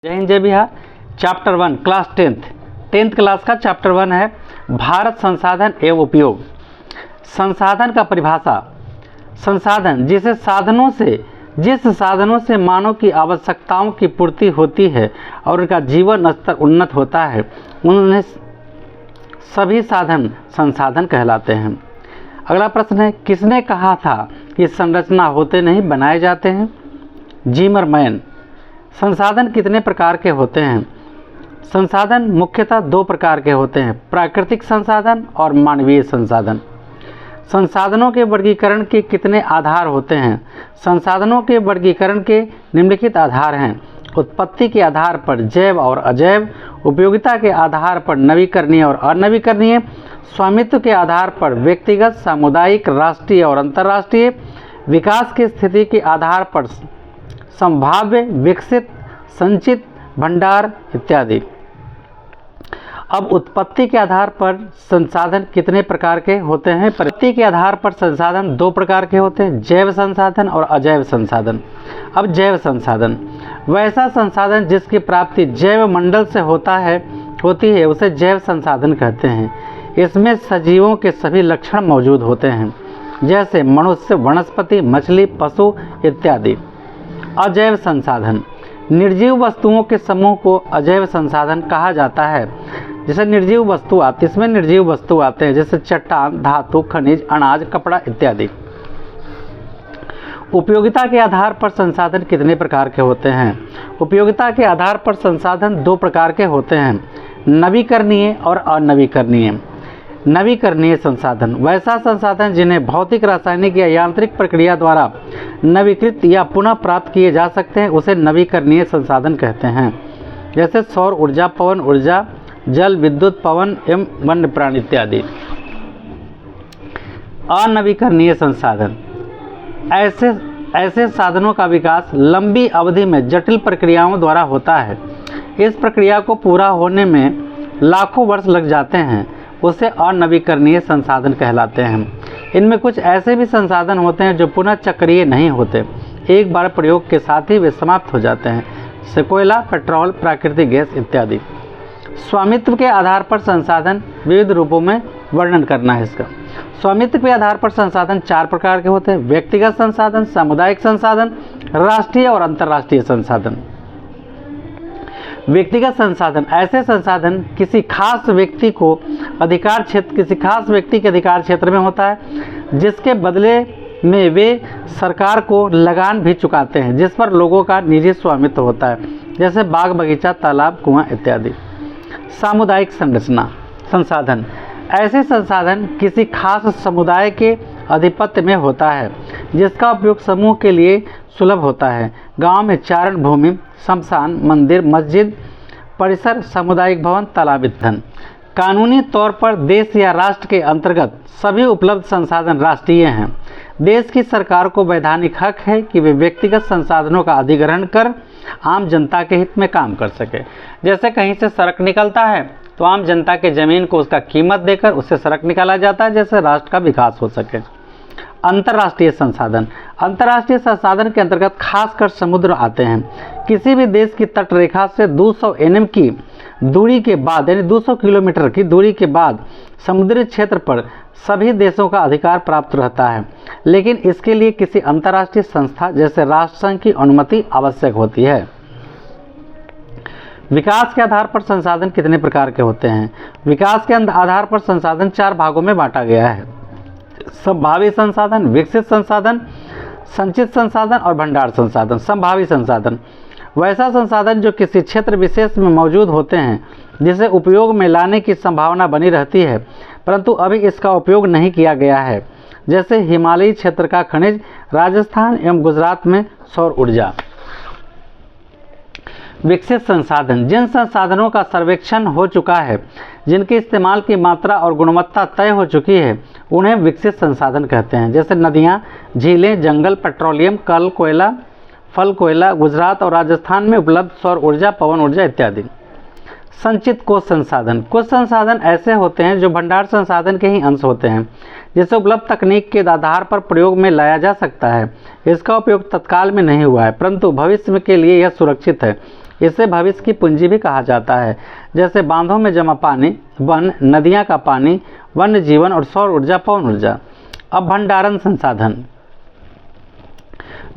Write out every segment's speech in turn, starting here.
जय हिंद जय Bihar. Chapter 1 class tenth class का चैप्टर 1 है भारत संसाधन एवं उपयोग। संसाधन का परिभाषा। संसाधन जिस साधनों से मानव की आवश्यकताओं की पूर्ति होती है और उनका जीवन स्तर उन्नत होता है, उन्हें सभी साधन संसाधन कहलाते हैं। अगला प्रश्न है, किसने कहा था कि संरचना होते नहीं बनाए जाते हैं? जिमरमैन। संसाधन कितने प्रकार के होते हैं? संसाधन मुख्यतः दो प्रकार के होते हैं, प्राकृतिक संसाधन और मानवीय संसाधन। संसाधनों के वर्गीकरण के कितने आधार होते हैं? संसाधनों के वर्गीकरण के निम्नलिखित आधार हैं। उत्पत्ति के आधार पर जैव और अजैव, उपयोगिता के आधार पर नवीकरणीय और अनवीकरणीय, स्वामित्व के आधार पर व्यक्तिगत, सामुदायिक, राष्ट्रीय और अंतर्राष्ट्रीय, विकास की स्थिति के आधार पर संभाव्य, विकसित, संचित, भंडार इत्यादि। अब उत्पत्ति के आधार पर संसाधन कितने प्रकार के होते हैं? उत्पत्ति के आधार पर संसाधन दो प्रकार के होते हैं, जैव संसाधन और अजैव संसाधन। अब जैव संसाधन वैसा संसाधन जिसकी प्राप्ति जैव मंडल से होती है उसे जैव संसाधन कहते हैं। इसमें सजीवों के सभी लक्षण मौजूद होते हैं, जैसे मनुष्य, वनस्पति, मछली, पशु इत्यादि। अजैव संसाधन निर्जीव वस्तुओं के समूह को अजैव संसाधन कहा जाता है। जैसे निर्जीव वस्तु आती है, इसमें निर्जीव वस्तु आते हैं जैसे चट्टान, धातु, खनिज, अनाज, कपड़ा इत्यादि। उपयोगिता के आधार पर संसाधन कितने प्रकार के होते हैं? उपयोगिता के आधार पर संसाधन दो प्रकार के होते हैं, नवीकरणीय और अनवीकरणीय। नवीकरणीय संसाधन वैसा संसाधन जिन्हें भौतिक, रासायनिक या यांत्रिक प्रक्रिया द्वारा नवीकृत या पुनः प्राप्त किए जा सकते हैं, उसे नवीकरणीय संसाधन कहते हैं। जैसे सौर ऊर्जा, पवन ऊर्जा, जल, विद्युत, पवन एवं वन्य प्राणी इत्यादि। अनवीकरणीय संसाधन ऐसे साधनों का विकास लंबी अवधि में जटिल प्रक्रियाओं द्वारा होता है। इस प्रक्रिया को पूरा होने में लाखों वर्ष लग जाते हैं, उसे अनवीकरणीय संसाधन कहलाते हैं। इनमें कुछ ऐसे भी संसाधन होते हैं जो पुनः चक्रीय नहीं होते, एक बार प्रयोग के साथ ही वे समाप्त हो जाते हैं, जैसे कोयला, पेट्रोल, प्राकृतिक गैस इत्यादि। स्वामित्व के आधार पर संसाधन विविध रूपों में वर्णन करना है इसका। स्वामित्व के आधार पर संसाधन चार प्रकार के होते हैं, व्यक्तिगत संसाधन, सामुदायिक संसाधन, राष्ट्रीय और अंतर्राष्ट्रीय संसाधन। व्यक्तिगत संसाधन ऐसे संसाधन किसी खास व्यक्ति के अधिकार क्षेत्र में होता है, जिसके बदले में वे सरकार को लगान भी चुकाते हैं, जिस पर लोगों का निजी स्वामित्व होता है, जैसे बाग, बगीचा, तालाब, कुआं इत्यादि। सामुदायिक संसाधन ऐसे संसाधन किसी खास समुदाय के आधिपत्य में होता है, जिसका उपयोग समूह के लिए सुलभ होता है। गांव में चारण भूमि, शमशान, मंदिर, मस्जिद, परिसर, सामुदायिक भवन, तालाब इत्यादि। कानूनी तौर पर देश या राष्ट्र के अंतर्गत सभी उपलब्ध संसाधन राष्ट्रीय हैं। देश की सरकार को वैधानिक हक है कि वे व्यक्तिगत संसाधनों का अधिग्रहण कर आम जनता के हित में काम कर सके। जैसे कहीं से सड़क निकलता है तो आम जनता के ज़मीन को उसका कीमत देकर उससे सड़क निकाला जाता है, जैसे राष्ट्र का विकास हो सके। अंतर्राष्ट्रीय संसाधन के अंतर्गत खासकर समुद्र आते हैं। किसी भी देश की तट रेखा से 200 nm की दूरी के बाद, यानी 200 किलोमीटर की दूरी के बाद समुद्री क्षेत्र पर सभी देशों का अधिकार प्राप्त रहता है, लेकिन इसके लिए किसी अंतर्राष्ट्रीय संस्था जैसे राष्ट्रसंघ की अनुमति आवश्यक होती है। विकास के आधार पर संसाधन कितने प्रकार के होते हैं? विकास के आधार पर संसाधन चार भागों में बांटा गया है, संभावी संसाधन, विकसित संसाधन, संचित संसाधन और भंडार संसाधन। संभावी संसाधन वैसा संसाधन जो किसी क्षेत्र विशेष में मौजूद होते हैं, जिसे उपयोग में लाने की संभावना बनी रहती है, परंतु अभी इसका उपयोग नहीं किया गया है, जैसे हिमालयी क्षेत्र का खनिज, राजस्थान एवं गुजरात में सौर ऊर्जा। विकसित संसाधन जिन संसाधनों का सर्वेक्षण हो चुका है, जिनके इस्तेमाल की मात्रा और गुणवत्ता तय हो चुकी है, उन्हें विकसित संसाधन कहते हैं। जैसे नदियाँ, झीलें, जंगल, पेट्रोलियम, कल, कोयला, फल कोयला, गुजरात और राजस्थान में उपलब्ध सौर ऊर्जा, पवन ऊर्जा इत्यादि। संचित कोष संसाधन कुछ संसाधन ऐसे होते हैं जो भंडार संसाधन के ही अंश होते हैं, जिसे उपलब्ध तकनीक के आधार पर प्रयोग में लाया जा सकता है। इसका उपयोग तत्काल में नहीं हुआ है, परंतु भविष्य के लिए यह सुरक्षित है। इसे भविष्य की पूंजी भी कहा जाता है, जैसे बांधों में जमा पानी, वन, नदियाँ का पानी, वन्य जीवन और सौर ऊर्जा, पवन ऊर्जा। अब भंडारण संसाधन,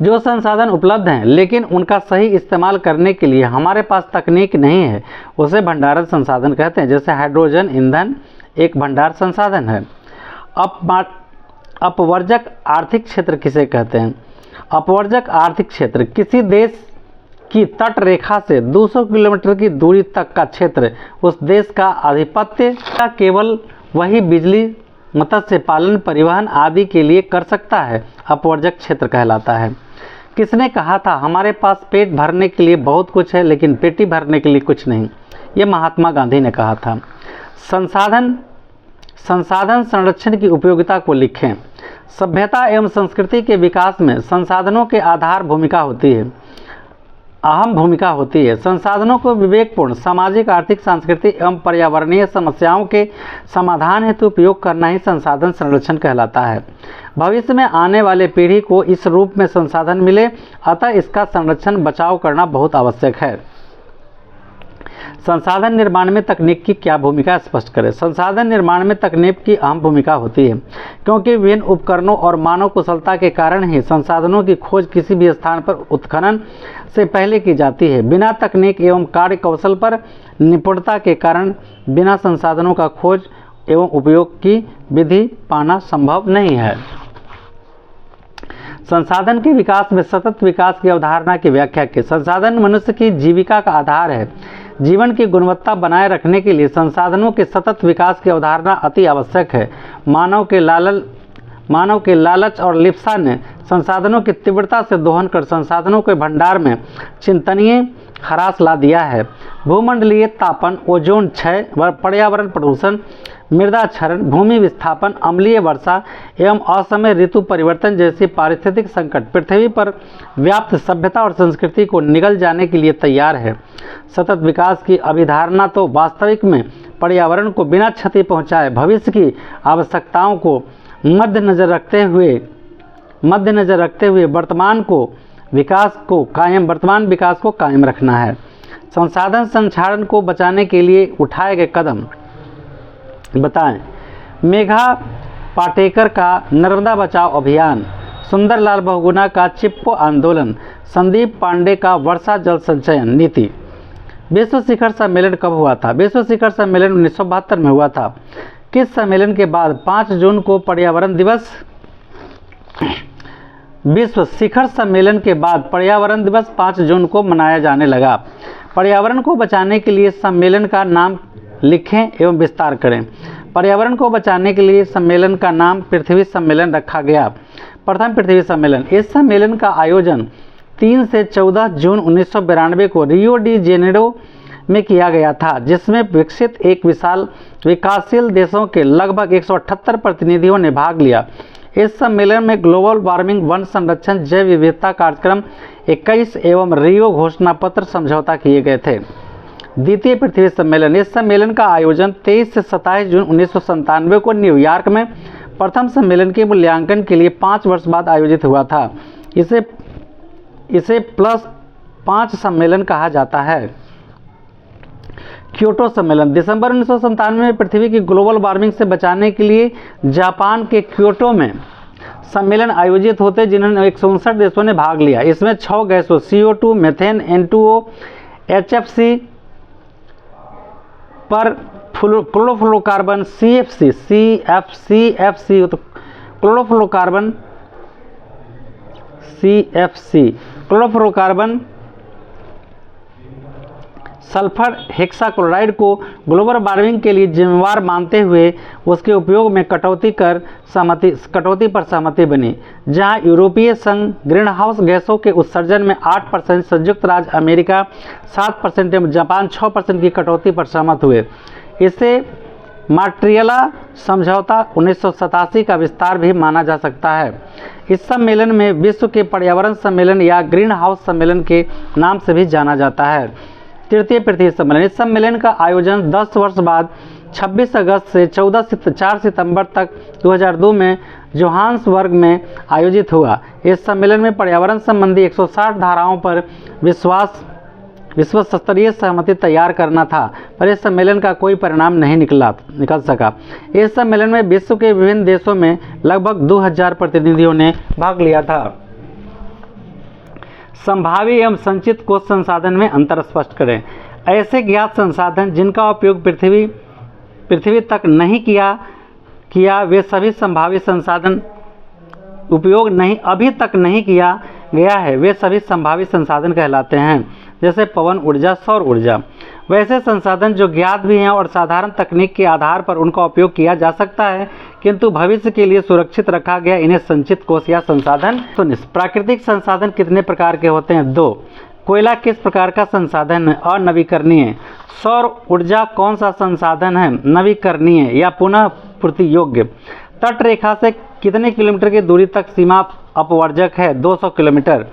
जो संसाधन उपलब्ध हैं लेकिन उनका सही इस्तेमाल करने के लिए हमारे पास तकनीक नहीं है, उसे भंडारण संसाधन कहते हैं। जैसे हाइड्रोजन ईंधन एक भंडार संसाधन है। अपवर्जक आर्थिक क्षेत्र किसे कहते हैं? अपवर्जक आर्थिक क्षेत्र किसी देश की तट रेखा से 200 किलोमीटर की दूरी तक का क्षेत्र उस देश का आधिपत्य का केवल वही बिजली, मत्स्य पालन, परिवहन आदि के लिए कर सकता है, अपवर्जक क्षेत्र कहलाता है। किसने कहा था हमारे पास पेट भरने के लिए बहुत कुछ है लेकिन पेटी भरने के लिए कुछ नहीं? ये महात्मा गांधी ने कहा था। संसाधन संरक्षण की उपयोगिता को लिखें। सभ्यता एवं संस्कृति के विकास में संसाधनों के आधार भूमिका होती है, अहम भूमिका होती है। संसाधनों को विवेकपूर्ण सामाजिक, आर्थिक, सांस्कृतिक एवं पर्यावरणीय समस्याओं के समाधान हेतु उपयोग करना ही संसाधन संरक्षण कहलाता है। भविष्य में आने वाले पीढ़ी को इस रूप में संसाधन मिले, अतः इसका संरक्षण, बचाव करना बहुत आवश्यक है। संसाधन निर्माण में तकनीक की क्या भूमिका स्पष्ट करें? संसाधन निर्माण में तकनीक की अहम भूमिका होती है, क्योंकि विभिन्न उपकरणों और मानव कुशलता के कारण ही संसाधनों की खोज किसी भी स्थान पर उत्खनन से पहले की जाती है। बिना तकनीक एवं कार्य कौशल पर निपुणता के कारण बिना संसाधनों का खोज एवं उपयोग की विधि पाना संभव नहीं है। संसाधन के विकास में सतत विकास की अवधारणा की व्याख्या की। संसाधन मनुष्य की जीविका का आधार है। जीवन की गुणवत्ता बनाए रखने के लिए संसाधनों के सतत विकास की अवधारणा अति आवश्यक है। मानव के लालच और लिप्सा ने संसाधनों की तीव्रता से दोहन कर संसाधनों के भंडार में चिंतनीय ह्रास ला दिया है। भूमंडलीय तापन, ओजोन क्षय, पर्यावरण प्रदूषण, मृदा क्षरण, भूमि विस्थापन, अम्लीय वर्षा एवं असमय ऋतु परिवर्तन जैसी पारिस्थितिक संकट पृथ्वी पर व्याप्त सभ्यता और संस्कृति को निगल जाने के लिए तैयार है। सतत विकास की अभिधारणा तो वास्तविक में पर्यावरण को बिना क्षति पहुँचाए भविष्य की आवश्यकताओं को मद्देनजर रखते हुए वर्तमान विकास को कायम रखना है। संसाधन संक्षारण को बचाने के लिए उठाए गए कदम बताएं। मेघा पाटेकर का नर्मदा बचाओ अभियान, सुंदरलाल बहुगुणा का चिपको आंदोलन, संदीप पांडे का वर्षा जल संचयन नीति। विश्व शिखर सम्मेलन कब हुआ था? विश्व शिखर सम्मेलन 1972 में हुआ था। किस सम्मेलन के बाद 5 जून को पर्यावरण दिवस? विश्व शिखर सम्मेलन के बाद पर्यावरण दिवस 5 जून को मनाया जाने लगा। पर्यावरण को बचाने के लिए सम्मेलन का नाम लिखें एवं विस्तार करें। पर्यावरण को बचाने के लिए सम्मेलन का नाम पृथ्वी सम्मेलन रखा गया। प्रथम पृथ्वी सम्मेलन। इस सम्मेलन का आयोजन 3 से 14 जून 1992 को रियो डी जेनेरो में किया गया था, जिसमें विकसित एक विकासशील देशों के लगभग 178 प्रतिनिधियों ने भाग लिया। इस सम्मेलन में ग्लोबल वार्मिंग, वन संरक्षण, जैव विविधता कार्यक्रम 21 एवं रियो घोषणा पत्र समझौता किए गए थे। द्वितीय पृथ्वी सम्मेलन। इस सम्मेलन का आयोजन 23 से 27 जून 1997 को न्यूयॉर्क में प्रथम सम्मेलन के मूल्यांकन के लिए 5 वर्ष बाद आयोजित हुआ था। इसे +5 सम्मेलन कहा जाता है। क्योटो सम्मेलन। दिसंबर 1997 में पृथ्वी की ग्लोबल वार्मिंग से बचाने के लिए जापान के क्योटो में सम्मेलन आयोजित होते, जिन्होंने 159 देशों ने भाग लिया। इसमें 6 गैसों CO2, मीथेन, N2O, HFC पर क्लोरोफ्लोरोकार्बन CFC तो क्लोरोफ्लोरोकार्बन सल्फर हेक्साक्लोराइड को ग्लोबल वार्मिंग के लिए जिम्मेवार मानते हुए उसके उपयोग में कटौती पर सहमति बनी। जहां यूरोपीय संघ ग्रीन हाउस गैसों के उत्सर्जन में 8%, संयुक्त राज्य अमेरिका 7% एवं जापान 6% की कटौती पर सहमत हुए। इसे मॉन्ट्रियल समझौता 1987 का विस्तार भी माना जा सकता है। इस सम्मेलन में विश्व के पर्यावरण सम्मेलन या ग्रीन हाउस सम्मेलन के नाम से भी जाना जाता है। तृतीय पृथ्वी सम्मेलन। इस सम्मेलन का आयोजन 10 वर्ष बाद 26 अगस्त से 4 सितंबर तक 2002 में जोहान्सबर्ग में आयोजित हुआ। इस सम्मेलन में पर्यावरण संबंधी 160 धाराओं पर विश्वास विश्व स्तरीय सहमति तैयार करना था, पर इस सम्मेलन का कोई परिणाम नहीं निकल सका। इस सम्मेलन में विश्व के विभिन्न देशों में लगभग 2000 प्रतिनिधियों ने भाग लिया था। संभावी एवं संचित कोश संसाधन में अंतर स्पष्ट करें। ऐसे ज्ञात संसाधन जिनका उपयोग पृथ्वी तक नहीं किया वे सभी संभावित संसाधन उपयोग अभी तक नहीं किया गया है, वे सभी संभावित संसाधन कहलाते हैं, जैसे पवन ऊर्जा, सौर ऊर्जा। वैसे संसाधन जो ज्ञात भी हैं और साधारण तकनीक के आधार पर उनका उपयोग किया जा सकता है, किंतु भविष्य के लिए सुरक्षित रखा गया, इन्हें संचित कोश या संसाधन। तो प्राकृतिक संसाधन कितने प्रकार के होते हैं? 2। कोयला किस प्रकार का संसाधन है? अनवीकरणीय। सौर ऊर्जा कौन सा संसाधन है? नवीकरणीय या पुनः पूर्ति योग्य। तट रेखा से कितने किलोमीटर की दूरी तक सीमा अपवर्जक है? 200 किलोमीटर।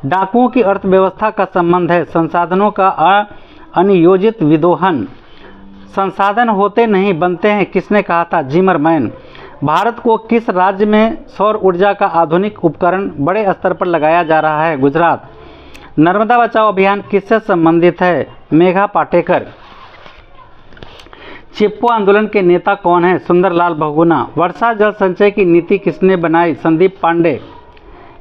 डाकुओं की अर्थव्यवस्था का संबंध है संसाधनों का अनियोजित विदोहन। संसाधन होते नहीं बनते हैं, किसने कहा था? जिमरमैन। भारत को किस राज्य में सौर ऊर्जा का आधुनिक उपकरण बड़े स्तर पर लगाया जा रहा है? गुजरात। नर्मदा बचाओ अभियान किससे संबंधित है? मेघा पाटेकर। चिपको आंदोलन के नेता कौन है? सुंदरलाल बहुगुणा। वर्षा जल संचय की नीति किसने बनाई? Sandeep Pandey.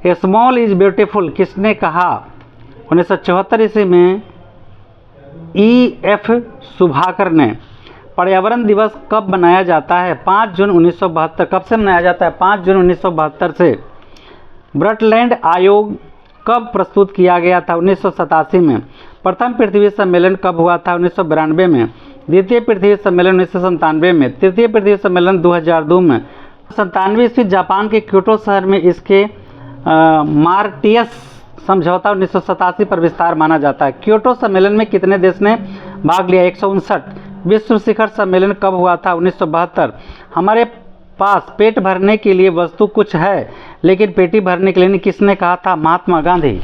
Small is beautiful किसने कहा? 1974 ईस्वी में E.F. सुभाकर ने। पर्यावरण दिवस कब मनाया जाता है? 5 जून 1972। कब से मनाया जाता है? 5 जून 1972 से। ब्रटलैंड आयोग कब प्रस्तुत किया गया था? 1987 में। प्रथम पृथ्वी सम्मेलन कब हुआ था? 1992 में। द्वितीय पृथ्वी सम्मेलन 1997 में। तृतीय पृथ्वी सम्मेलन 2002 में। 97 ईस्वी जापान के क्योटो शहर में इसके मार्टियस समझौता 1987 पर विस्तार माना जाता है। क्योटो सम्मेलन में कितने देश ने भाग लिया? 159। विश्व शिखर सम्मेलन कब हुआ था? 1972। हमारे पास पेट भरने के लिए वस्तु कुछ है, लेकिन पेटी भरने के लिए नहीं, किसने कहा था? महात्मा गांधी।